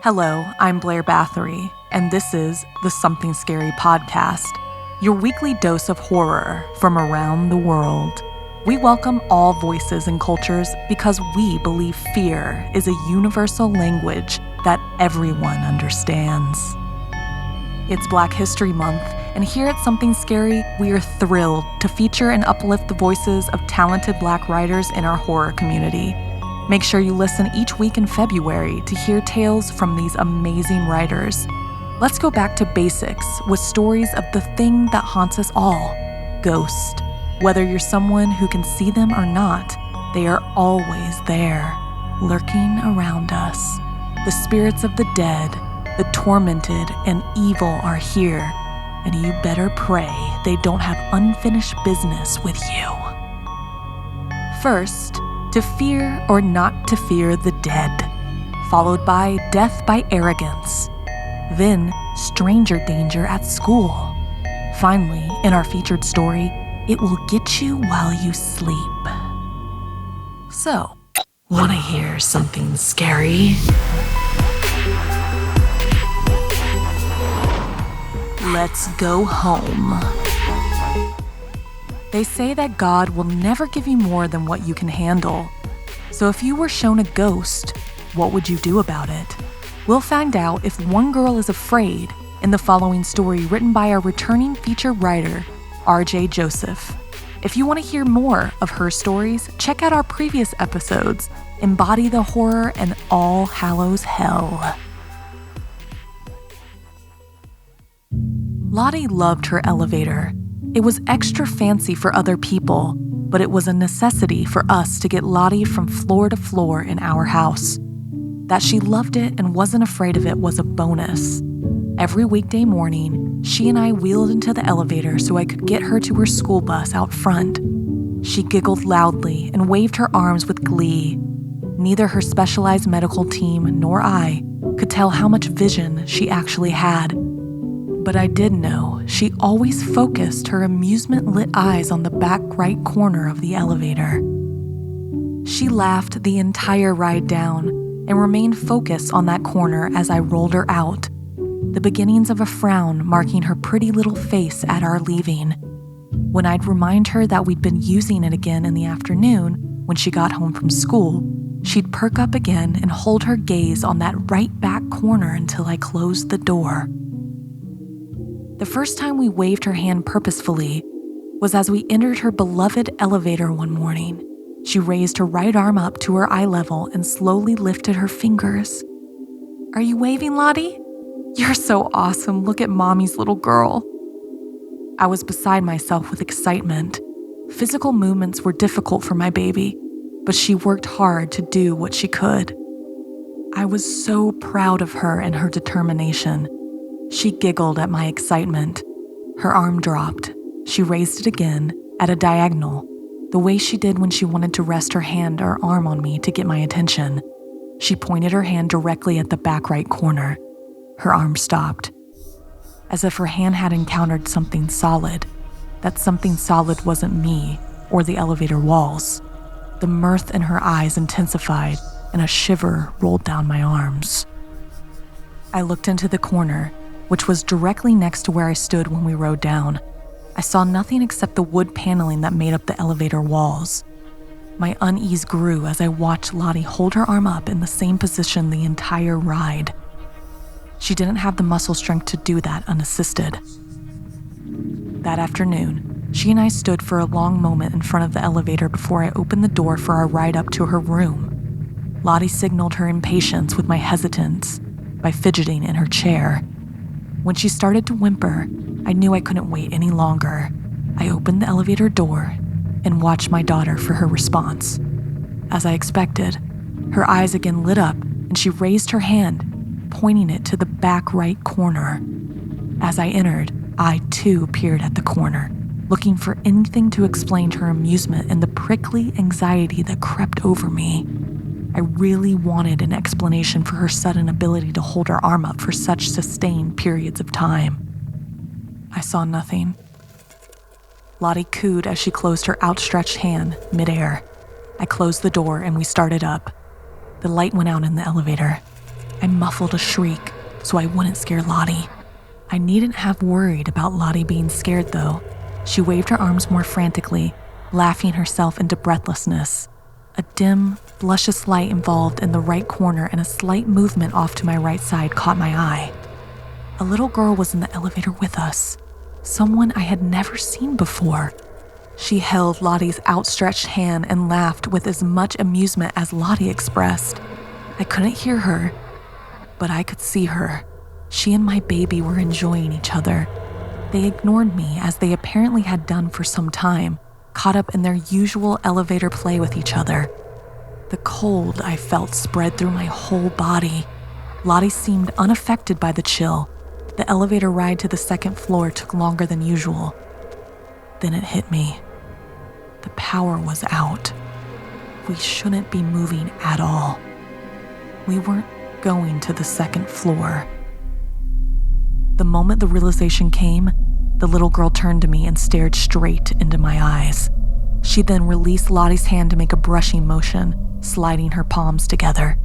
Hello, I'm Blair Bathory, and this is the Something Scary podcast, your weekly dose of horror from around the world. We welcome all voices and cultures because we believe fear is a universal language that everyone understands. It's Black History Month, and here at Something Scary, we are thrilled to feature and uplift the voices of talented Black writers in our horror community. Make sure you listen each week in February to hear tales from these amazing writers. Let's go back to basics with stories of the thing that haunts us all, ghosts. Whether you're someone who can see them or not, they are always there, lurking around us. The spirits of the dead, the tormented, and evil are here, and you better pray they don't have unfinished business with you. First, to fear or not to fear the dead, followed by death by arrogance, then stranger danger at school. Finally, in our featured story, it will get you while you sleep. So, wanna hear something scary? Let's go home. They say that God will never give you more than what you can handle. So if you were shown a ghost, what would you do about it? We'll find out if one girl is afraid in the following story written by our returning feature writer, RJ Joseph. If you want to hear more of her stories, check out our previous episodes, Embody the Horror and All Hallows Hell. Lottie loved her elevator. It was extra fancy for other people, but it was a necessity for us to get Lottie from floor to floor in our house. That she loved it and wasn't afraid of it was a bonus. Every weekday morning, she and I wheeled into the elevator so I could get her to her school bus out front. She giggled loudly and waved her arms with glee. Neither her specialized medical team nor I could tell how much vision she actually had. But I did know she always focused her amusement-lit eyes on the back right corner of the elevator. She laughed the entire ride down and remained focused on that corner as I rolled her out, the beginnings of a frown marking her pretty little face at our leaving. When I'd remind her that we'd been using it again in the afternoon when she got home from school, she'd perk up again and hold her gaze on that right back corner until I closed the door. The first time we waved her hand purposefully was as we entered her beloved elevator one morning. She raised her right arm up to her eye level and slowly lifted her fingers. "Are you waving, Lottie? You're so awesome. Look at Mommy's little girl." I was beside myself with excitement. Physical movements were difficult for my baby, but she worked hard to do what she could. I was so proud of her and her determination. She giggled at my excitement. Her arm dropped. She raised it again, at a diagonal, the way she did when she wanted to rest her hand or arm on me to get my attention. She pointed her hand directly at the back right corner. Her arm stopped, as if her hand had encountered something solid. That something solid wasn't me or the elevator walls. The mirth in her eyes intensified, and a shiver rolled down my arms. I looked into the corner, which was directly next to where I stood when we rode down. I saw nothing except the wood paneling that made up the elevator walls. My unease grew as I watched Lottie hold her arm up in the same position the entire ride. She didn't have the muscle strength to do that unassisted. That afternoon, she and I stood for a long moment in front of the elevator before I opened the door for our ride up to her room. Lottie signaled her impatience with my hesitance by fidgeting in her chair. When she started to whimper, I knew I couldn't wait any longer. I opened the elevator door and watched my daughter for her response. As I expected, her eyes again lit up and she raised her hand, pointing it to the back right corner. As I entered, I too peered at the corner, looking for anything to explain her amusement and the prickly anxiety that crept over me. I really wanted an explanation for her sudden ability to hold her arm up for such sustained periods of time. I saw nothing. Lottie cooed as she closed her outstretched hand midair. I closed the door and we started up. The light went out in the elevator. I muffled a shriek so I wouldn't scare Lottie. I needn't have worried about Lottie being scared, though. She waved her arms more frantically, laughing herself into breathlessness. A dim, luscious light involved in the right corner and a slight movement off to my right side caught my eye. A little girl was in the elevator with us, someone I had never seen before. She held Lottie's outstretched hand and laughed with as much amusement as Lottie expressed. I couldn't hear her, but I could see her. She and my baby were enjoying each other. They ignored me as they apparently had done for some time, caught up in their usual elevator play with each other. The cold I felt spread through my whole body. Lottie seemed unaffected by the chill. The elevator ride to the second floor took longer than usual. Then it hit me. The power was out. We shouldn't be moving at all. We weren't going to the second floor. The moment the realization came, the little girl turned to me and stared straight into my eyes. She then released Lottie's hand to make a brushing motion, sliding her palms together.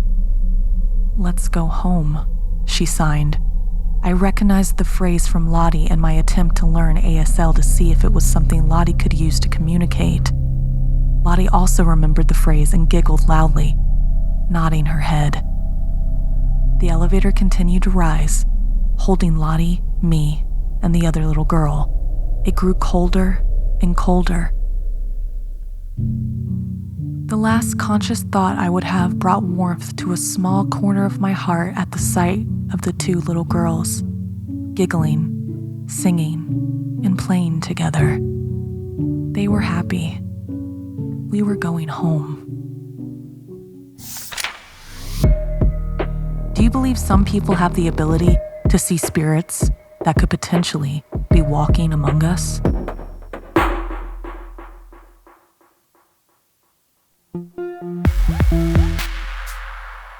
"Let's go home," she signed. I recognized the phrase from Lottie in my attempt to learn ASL to see if it was something Lottie could use to communicate. Lottie also remembered the phrase and giggled loudly, nodding her head. The elevator continued to rise, holding Lottie, me, and the other little girl. It grew colder and colder. The last conscious thought I would have brought warmth to a small corner of my heart at the sight of the two little girls, giggling, singing, and playing together. They were happy. We were going home. Do you believe some people have the ability to see spirits that could potentially be walking among us?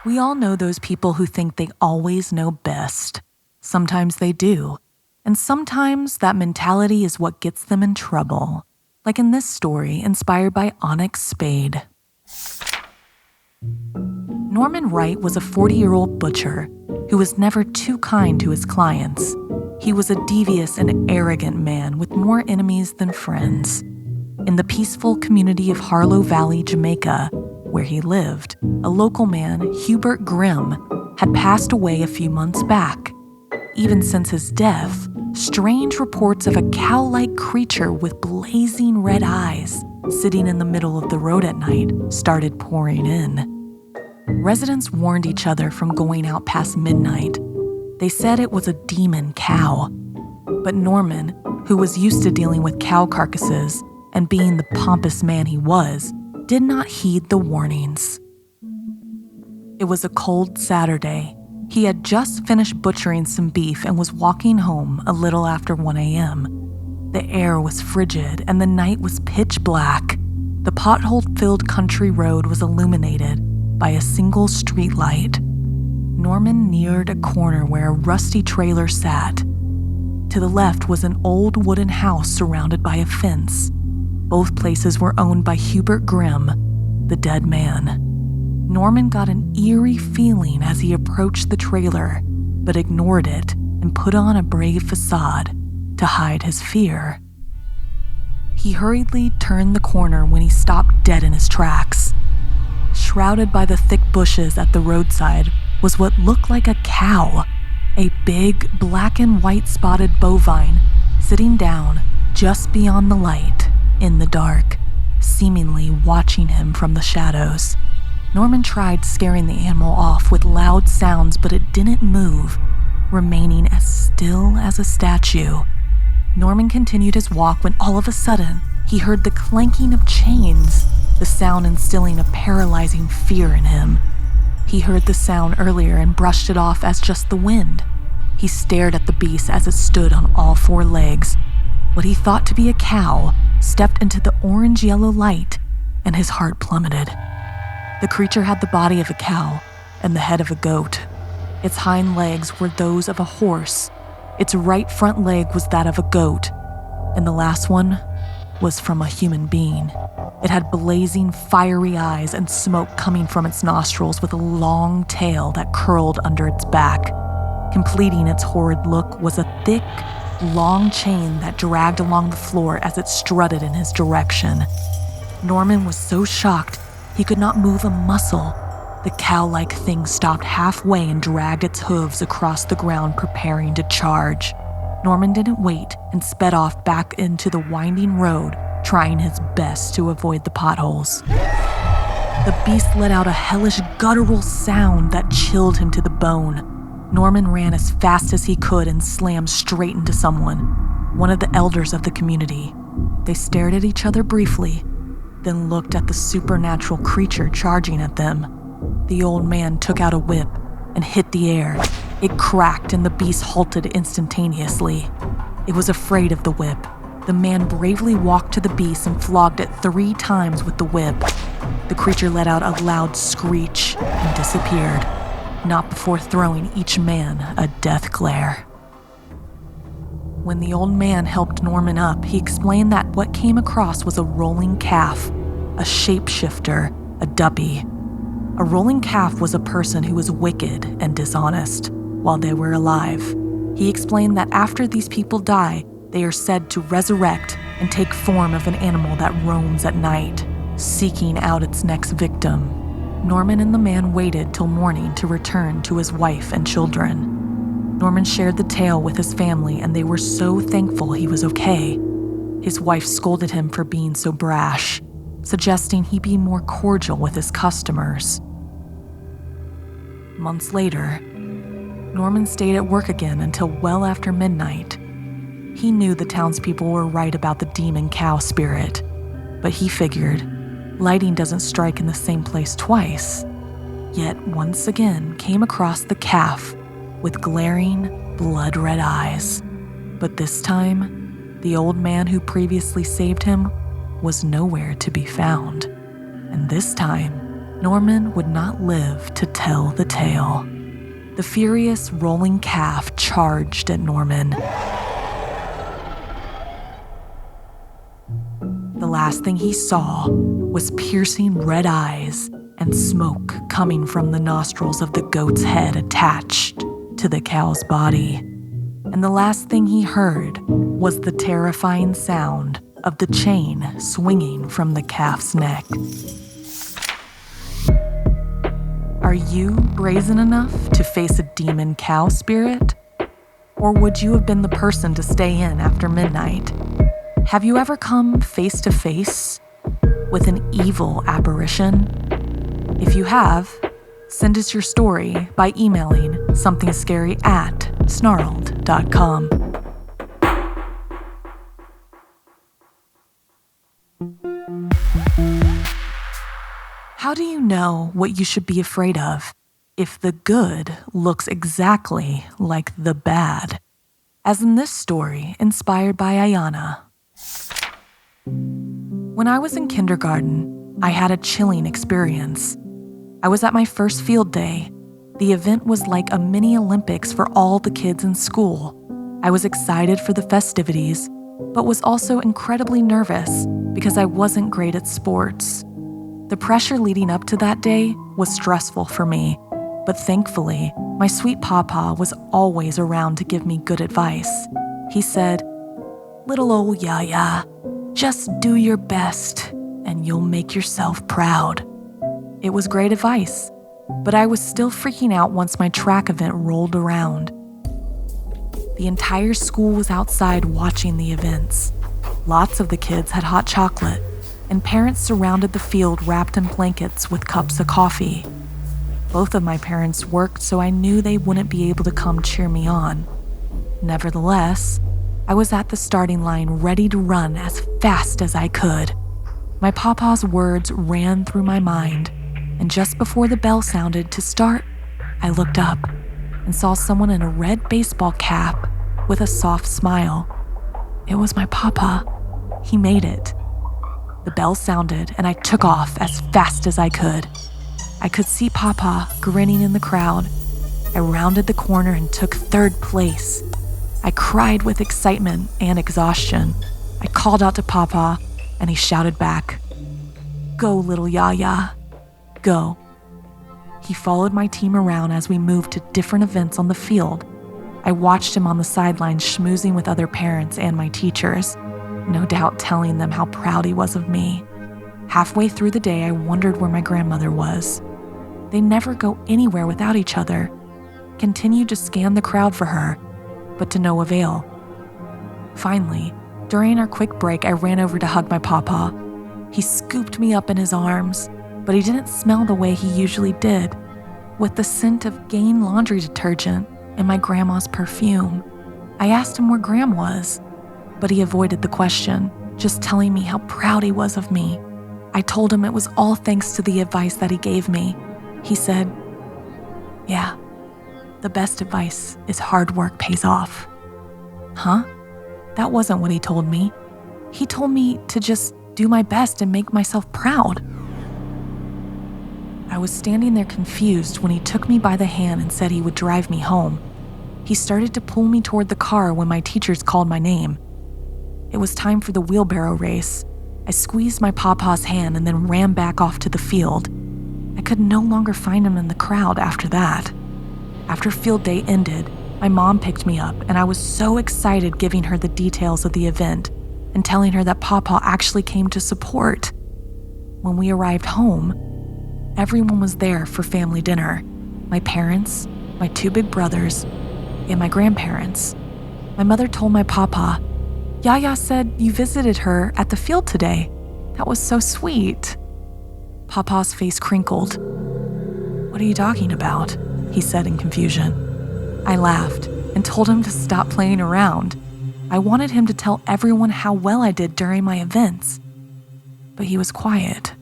We all know those people who think they always know best. Sometimes they do, and sometimes that mentality is what gets them in trouble, like in this story inspired by Onyx Spade. Norman Wright was a 40-year-old butcher who was never too kind to his clients. He was a devious and arrogant man with more enemies than friends. In the peaceful community of Harlow Valley, Jamaica, where he lived, a local man, Hubert Grimm, had passed away a few months back. Even since his death, strange reports of a cow-like creature with blazing red eyes sitting in the middle of the road at night started pouring in. Residents warned each other from going out past midnight. They said it was a demon cow. But Norman, who was used to dealing with cow carcasses and being the pompous man he was, did not heed the warnings. It was a cold Saturday. He had just finished butchering some beef and was walking home a little after 1 a.m. The air was frigid and the night was pitch black. The pothole-filled country road was illuminated by a single street light. Norman neared a corner where a rusty trailer sat. To the left was an old wooden house surrounded by a fence. Both places were owned by Hubert Grimm, the dead man. Norman got an eerie feeling as he approached the trailer, but ignored it and put on a brave facade to hide his fear. He hurriedly turned the corner when he stopped dead in his tracks. Shrouded by the thick bushes at the roadside was what looked like a cow, a big black and white spotted bovine sitting down just beyond the light in the dark, seemingly watching him from the shadows. Norman tried scaring the animal off with loud sounds, but it didn't move, remaining as still as a statue. Norman continued his walk when all of a sudden, he heard the clanking of chains, the sound instilling a paralyzing fear in him. He heard the sound earlier and brushed it off as just the wind. He stared at the beast as it stood on all four legs. What he thought to be a cow stepped into the orange-yellow light, and his heart plummeted. The creature had the body of a cow and the head of a goat. Its hind legs were those of a horse. Its right front leg was that of a goat, and the last one was from a human being. It It had blazing, fiery eyes and smoke coming from its nostrils with a long tail that curled under its back. Completing its horrid look was a thick, long chain that dragged along the floor as it strutted in his direction. Norman was so shocked he could not move a muscle. The cow-like thing stopped halfway and dragged its hooves across the ground, preparing to charge. Norman didn't wait and sped off back into the winding road, trying his best to avoid the potholes. The beast let out a hellish guttural sound that chilled him to the bone. Norman ran as fast as he could and slammed straight into someone, one of the elders of the community. They stared at each other briefly, then looked at the supernatural creature charging at them. The old man took out a whip and hit the air. It cracked and the beast halted instantaneously. It was afraid of the whip. The man bravely walked to the beast and flogged it 3 times with the whip. The creature let out a loud screech and disappeared, not before throwing each man a death glare. When the old man helped Norman up, he explained that what came across was a rolling calf, a shapeshifter, a duppy. A rolling calf was a person who was wicked and dishonest while they were alive. He explained that after these people die, they are said to resurrect and take form of an animal that roams at night, seeking out its next victim. Norman and the man waited till morning to return to his wife and children. Norman shared the tale with his family, and they were so thankful he was okay. His wife scolded him for being so brash, suggesting he be more cordial with his customers. Months later, Norman stayed at work again until well after midnight. He knew the townspeople were right about the demon cow spirit, but he figured lighting doesn't strike in the same place twice, yet once again came across the calf with glaring, blood-red eyes. But this time, the old man who previously saved him was nowhere to be found. And this time, Norman would not live to tell the tale. The furious rolling calf charged at Norman. The last thing he saw was piercing red eyes and smoke coming from the nostrils of the goat's head attached to the cow's body. And the last thing he heard was the terrifying sound of the chain swinging from the calf's neck. Are you brazen enough to face a demon cow spirit? Or would you have been the person to stay in after midnight? Have you ever come face to face with an evil apparition? If you have, send us your story by emailing somethingscary@snarled.com. How do you know what you should be afraid of if the good looks exactly like the bad? As in this story, inspired by Ayana. When I was in kindergarten, I had a chilling experience. I was at my first field day. The event was like a mini Olympics for all the kids in school. I was excited for the festivities, but was also incredibly nervous because I wasn't great at sports. The pressure leading up to that day was stressful for me, but thankfully, my sweet papa was always around to give me good advice. He said, "Little old Yaya, just do your best and you'll make yourself proud." It was great advice, but I was still freaking out once my track event rolled around. The entire school was outside watching the events. Lots of the kids had hot chocolate, and parents surrounded the field wrapped in blankets with cups of coffee. Both of my parents worked, so I knew they wouldn't be able to come cheer me on. Nevertheless, I was at the starting line ready to run as fast as I could. My papa's words ran through my mind, and just before the bell sounded to start, I looked up and saw someone in a red baseball cap with a soft smile. It was my papa. He made it. The bell sounded, and I took off as fast as I could. I could see Papa grinning in the crowd. I rounded the corner and took third place. I cried with excitement and exhaustion. I called out to Papa, and he shouted back, Go, little Yaya. Go. He followed my team around as we moved to different events on the field. I watched him on the sidelines schmoozing with other parents and my teachers, no doubt telling them how proud he was of me. Halfway through the day, I wondered where my grandmother was. They never go anywhere without each other. Continued to scan the crowd for her, but to no avail. Finally, during our quick break, I ran over to hug my papa. He scooped me up in his arms, but he didn't smell the way he usually did, with the scent of Gain laundry detergent and my grandma's perfume. I asked him where Gram was, but he avoided the question, just telling me how proud he was of me. I told him it was all thanks to the advice that he gave me. He said, "Yeah, the best advice is hard work pays off." Huh? That wasn't what he told me. He told me to just do my best and make myself proud. I was standing there confused when he took me by the hand and said he would drive me home. He started to pull me toward the car when my teachers called my name. It was time for the wheelbarrow race. I squeezed my papa's hand and then ran back off to the field. I could no longer find him in the crowd after that. After field day ended, my mom picked me up and I was so excited giving her the details of the event and telling her that Papa actually came to support. When we arrived home, everyone was there for family dinner. My parents, my two big brothers, and my grandparents. My mother told my papa, "Yaya said you visited her at the field today. That was so sweet." Papa's face crinkled. "What are you talking about?" he said in confusion. I laughed and told him to stop playing around. I wanted him to tell everyone how well I did during my events. But he was quiet.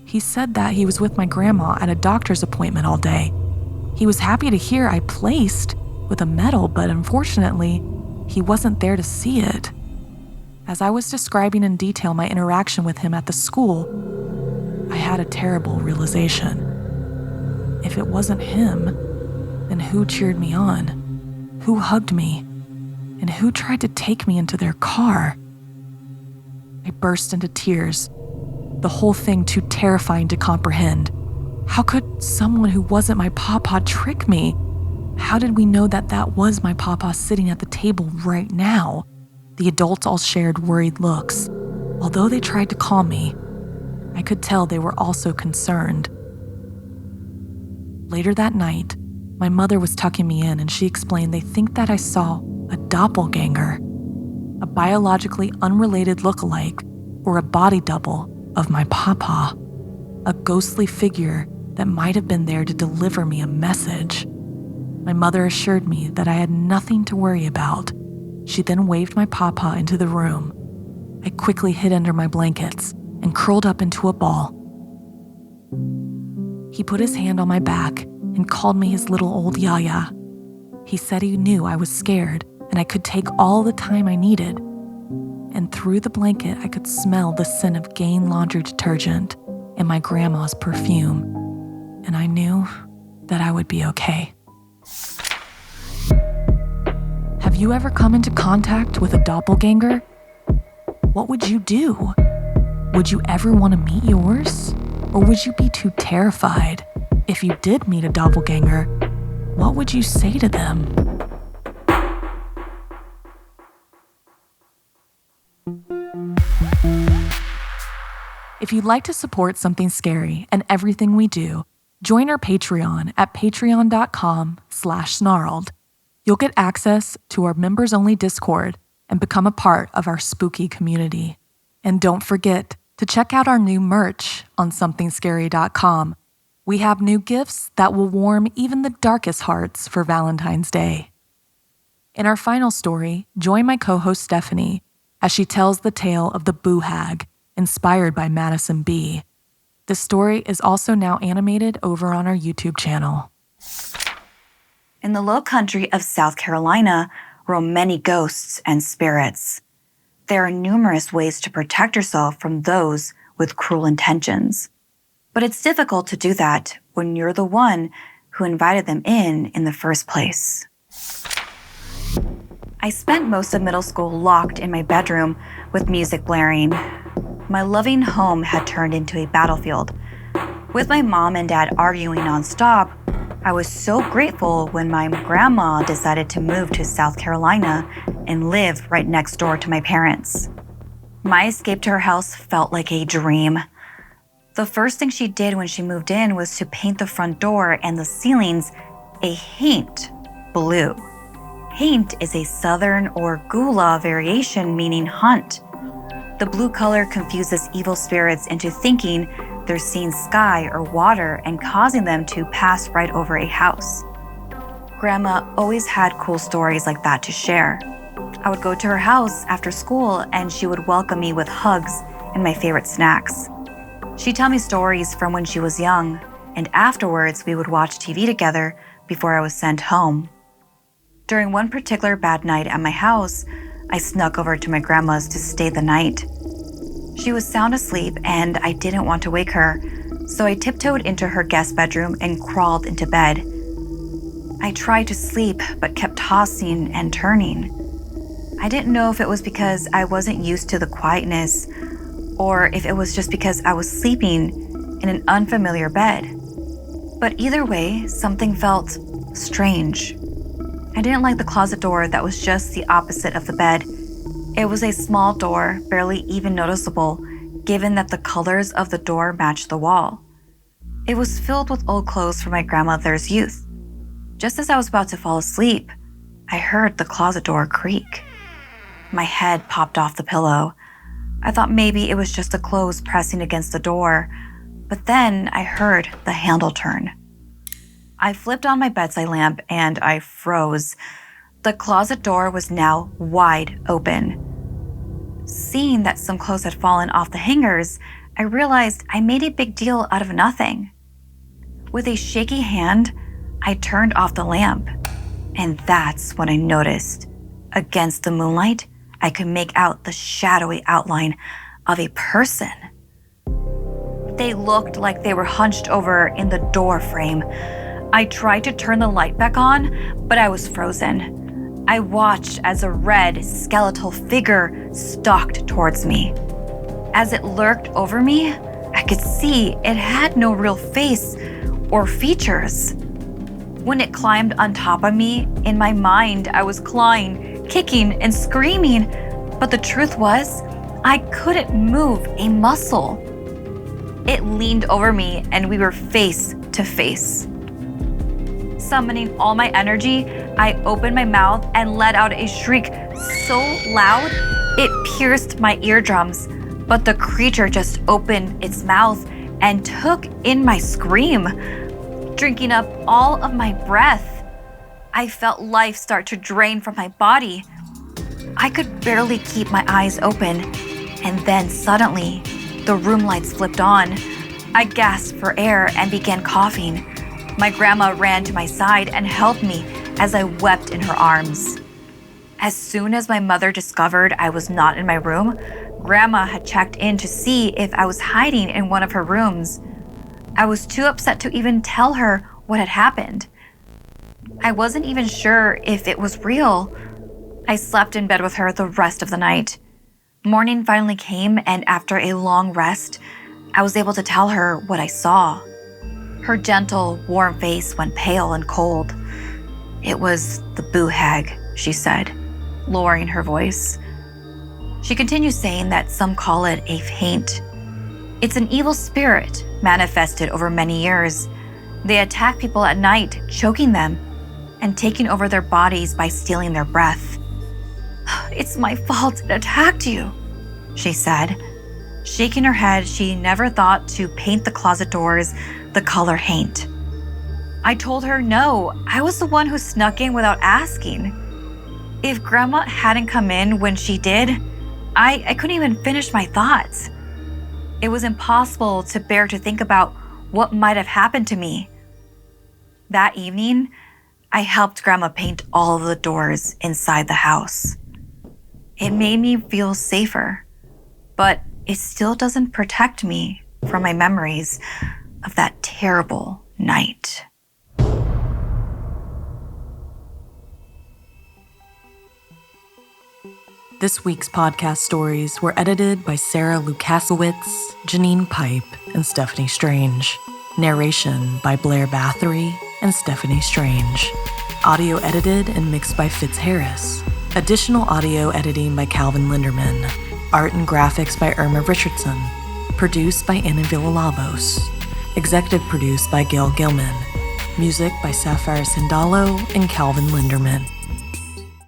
He said that he was with my grandma at a doctor's appointment all day. He was happy to hear I placed with a medal, but unfortunately, he wasn't there to see it. As I was describing in detail my interaction with him at the school, I had a terrible realization. If it wasn't him, then who cheered me on? Who hugged me? And who tried to take me into their car? I burst into tears, the whole thing too terrifying to comprehend. How could someone who wasn't my papa trick me? How did we know that that was my papa sitting at the table right now? The adults all shared worried looks. Although they tried to calm me, I could tell they were also concerned. Later that night, my mother was tucking me in and she explained they think that I saw a doppelganger, a biologically unrelated look-alike or a body double of my papa, a ghostly figure that might have been there to deliver me a message. My mother assured me that I had nothing to worry about. She then waved my papa into the room. I quickly hid under my blankets and curled up into a ball. He put his hand on my back and called me his little old Yaya. He said he knew I was scared and I could take all the time I needed. And through the blanket, I could smell the scent of Gain laundry detergent and my grandma's perfume. And I knew that I would be okay. Have you ever come into contact with a doppelganger? What would you do? Would you ever want to meet yours? Or would you be too terrified? If you did meet a doppelganger, what would you say to them? If you'd like to support Something Scary and everything we do, join our Patreon at patreon.com/snarled. You'll get access to our members-only Discord and become a part of our spooky community. And don't forget to check out our new merch on somethingscary.com. We have new gifts that will warm even the darkest hearts for Valentine's Day. In our final story, join my co-host Stephanie as she tells the tale of the Boo Hag, inspired by Madison B. The story is also now animated over on our YouTube channel. In the low country of South Carolina roam many ghosts and spirits. There are numerous ways to protect yourself from those with cruel intentions. But it's difficult to do that when you're the one who invited them in the first place. I spent most of middle school locked in my bedroom with music blaring. My loving home had turned into a battlefield. With my mom and dad arguing nonstop, I was so grateful when my grandma decided to move to South Carolina and live right next door to my parents. My escape to her house felt like a dream. The first thing she did when she moved in was to paint the front door and the ceilings a haint blue. Haint is a Southern or Gula variation meaning hunt. The blue color confuses evil spirits into thinking they're seeing sky or water and causing them to pass right over a house. Grandma always had cool stories like that to share. I would go to her house after school and she would welcome me with hugs and my favorite snacks. She'd tell me stories from when she was young, and afterwards we would watch TV together before I was sent home. During one particular bad night at my house, I snuck over to my grandma's to stay the night. She was sound asleep and I didn't want to wake her, so I tiptoed into her guest bedroom and crawled into bed. I tried to sleep but kept tossing and turning. I didn't know if it was because I wasn't used to the quietness or if it was just because I was sleeping in an unfamiliar bed. But either way, something felt strange. I didn't like the closet door that was just the opposite of the bed. It was a small door, barely even noticeable, given that the colors of the door matched the wall. It was filled with old clothes from my grandmother's youth. Just as I was about to fall asleep, I heard the closet door creak. My head popped off the pillow. I thought maybe it was just the clothes pressing against the door, but then I heard the handle turn. I flipped on my bedside lamp and I froze. The closet door was now wide open. Seeing that some clothes had fallen off the hangers, I realized I made a big deal out of nothing. With a shaky hand, I turned off the lamp, and that's when I noticed. Against the moonlight, I could make out the shadowy outline of a person. They looked like they were hunched over in the door frame. I tried to turn the light back on, but I was frozen. I watched as a red, skeletal figure stalked towards me. As it lurked over me, I could see it had no real face or features. When it climbed on top of me, in my mind, I was clawing, kicking, and screaming, but the truth was, I couldn't move a muscle. It leaned over me and we were face to face. Summoning all my energy, I opened my mouth and let out a shriek so loud it pierced my eardrums, but the creature just opened its mouth and took in my scream, drinking up all of my breath. I felt life start to drain from my body. I could barely keep my eyes open, and then suddenly, the room lights flipped on. I gasped for air and began coughing. My grandma ran to my side and held me as I wept in her arms. As soon as my mother discovered I was not in my room, Grandma had checked in to see if I was hiding in one of her rooms. I was too upset to even tell her what had happened. I wasn't even sure if it was real. I slept in bed with her the rest of the night. Morning finally came, and after a long rest, I was able to tell her what I saw. Her gentle, warm face went pale and cold. "It was the boo hag," she said, lowering her voice. She continues saying that some call it a haint. It's an evil spirit manifested over many years. They attack people at night, choking them and taking over their bodies by stealing their breath. "It's my fault it attacked you," she said. Shaking her head, she never thought to paint the closet doors the color haint. I told her no, I was the one who snuck in without asking. If Grandma hadn't come in when she did, I couldn't even finish my thoughts. It was impossible to bear to think about what might have happened to me. That evening, I helped Grandma paint all of the doors inside the house. It made me feel safer, but it still doesn't protect me from my memories of that terrible night. This week's podcast stories were edited by Sarah Lukasiewicz, Janine Pipe, and Stephanie Strange. Narration by Blair Bathory and Stephanie Strange. Audio edited and mixed by Fitz Harris. Additional audio editing by Calvin Linderman. Art and graphics by Irma Richardson. Produced by Anna Villalobos. Executive produced by Gail Gilman. Music by Sapphire Sindalo and Calvin Linderman.